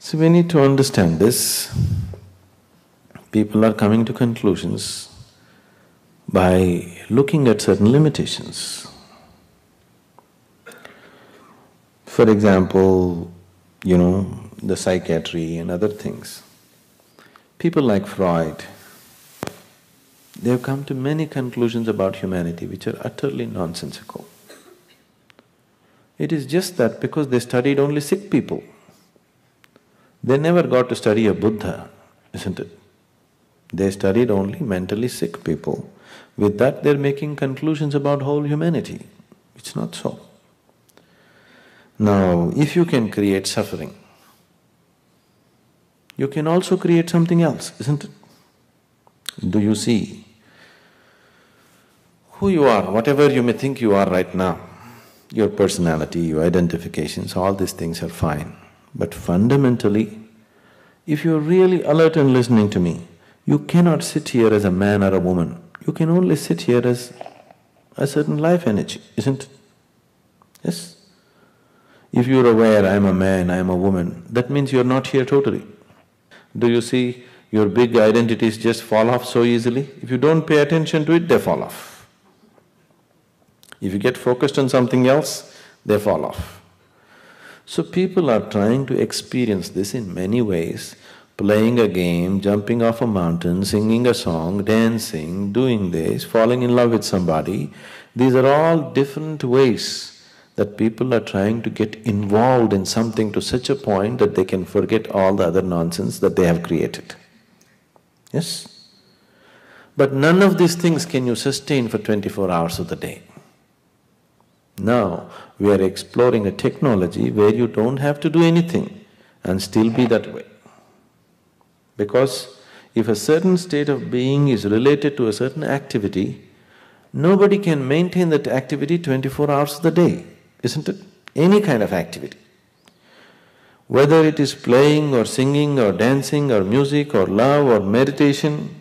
So we need to understand this. People are coming to conclusions by looking at certain limitations. For example, the psychiatry and other things. People like Freud, they have come to many conclusions about humanity which are utterly nonsensical. It is just that because they studied only sick people, they never got to study a Buddha, isn't it? They studied only mentally sick people. With that, they're making conclusions about whole humanity. It's not so. Now, if you can create suffering, you can also create something else, isn't it? Do you see? Who you are, whatever you may think you are right now, your personality, your identifications, all these things are fine. But fundamentally, if you're really alert and listening to me, you cannot sit here as a man or a woman. You can only sit here as a certain life energy, isn't it? Yes? If you're aware, I'm a man, I'm a woman, that means you're not here totally. Do you see your big identities just fall off so easily? If you don't pay attention to it, they fall off. If you get focused on something else, they fall off. So people are trying to experience this in many ways, playing a game, jumping off a mountain, singing a song, dancing, doing this, falling in love with somebody. These are all different ways that people are trying to get involved in something to such a point that they can forget all the other nonsense that they have created. Yes? But none of these things can you sustain for 24 hours of the day. Now, we are exploring a technology where you don't have to do anything and still be that way. Because if a certain state of being is related to a certain activity, nobody can maintain that activity 24 hours of the day, isn't it? Any kind of activity. Whether it is playing or singing or dancing or music or love or meditation,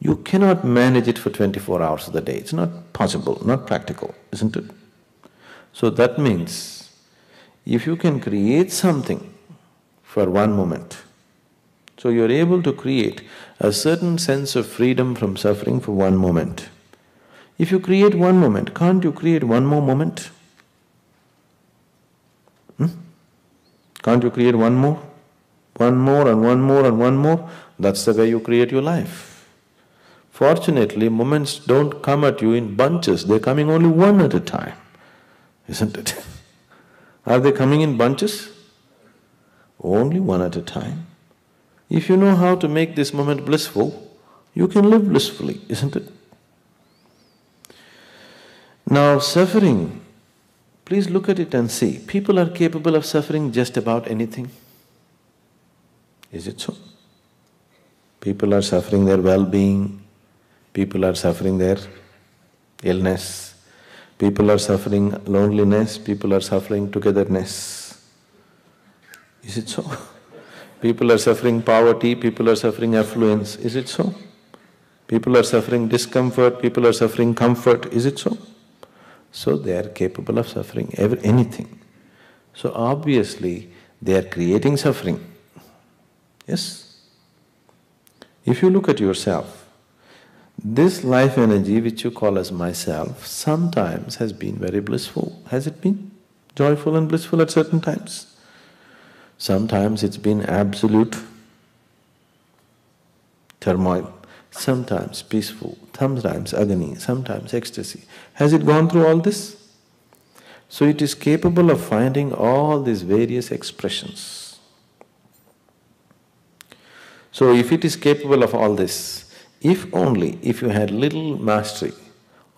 you cannot manage it for 24 hours of the day. It's not possible, not practical, isn't it? So that means, if you can create something for one moment, so you're able to create a certain sense of freedom from suffering for one moment. If you create one moment, can't you create one more moment? Can't you create one more? One more and one more and one more? That's the way you create your life. Fortunately, moments don't come at you in bunches, they're coming only one at a time, isn't it? Are they coming in bunches? Only one at a time. If you know how to make this moment blissful, you can live blissfully, isn't it? Now, suffering, please look at it and see. People are capable of suffering just about anything. Is it so? People are suffering their well-being, people are suffering their illness, people are suffering loneliness, people are suffering togetherness. Is it so? People are suffering poverty, people are suffering affluence, is it so? People are suffering discomfort, people are suffering comfort, is it so? So they are capable of suffering anything. So obviously, they are creating suffering. Yes? If you look at yourself, this life energy which you call as myself sometimes has been very blissful. Has it been? Joyful and blissful at certain times. Sometimes it's been absolute turmoil, sometimes peaceful, sometimes agony, sometimes ecstasy. Has it gone through all this? So it is capable of finding all these various expressions. So if it is capable of all this, if you had little mastery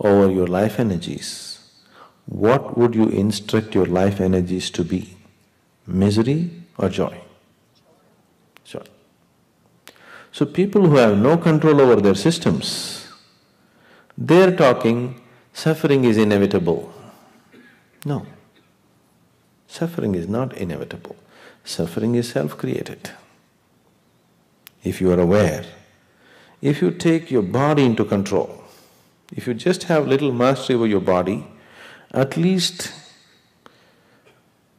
over your life energies, what would you instruct your life energies to be? Misery or joy? Joy. So people who have no control over their systems, they're talking, suffering is inevitable. No. Suffering is not inevitable. Suffering is self-created. If you are aware, if you take your body into control, if you just have little mastery over your body, at least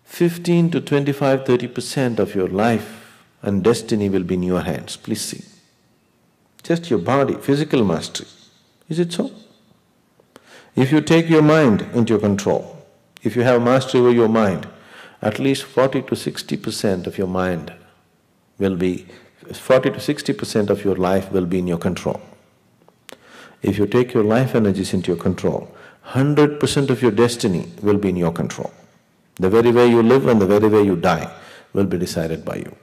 15 to 25, 30% of your life and destiny will be in your hands. Please see. Just your body, physical mastery. Is it so? If you take your mind into your control, if you have mastery over your mind, at least 40 to 60% of your mind will be, 40 to 60% of your life will be in your control. If you take your life energies into your control, 100% of your destiny will be in your control. The very way you live and the very way you die will be decided by you.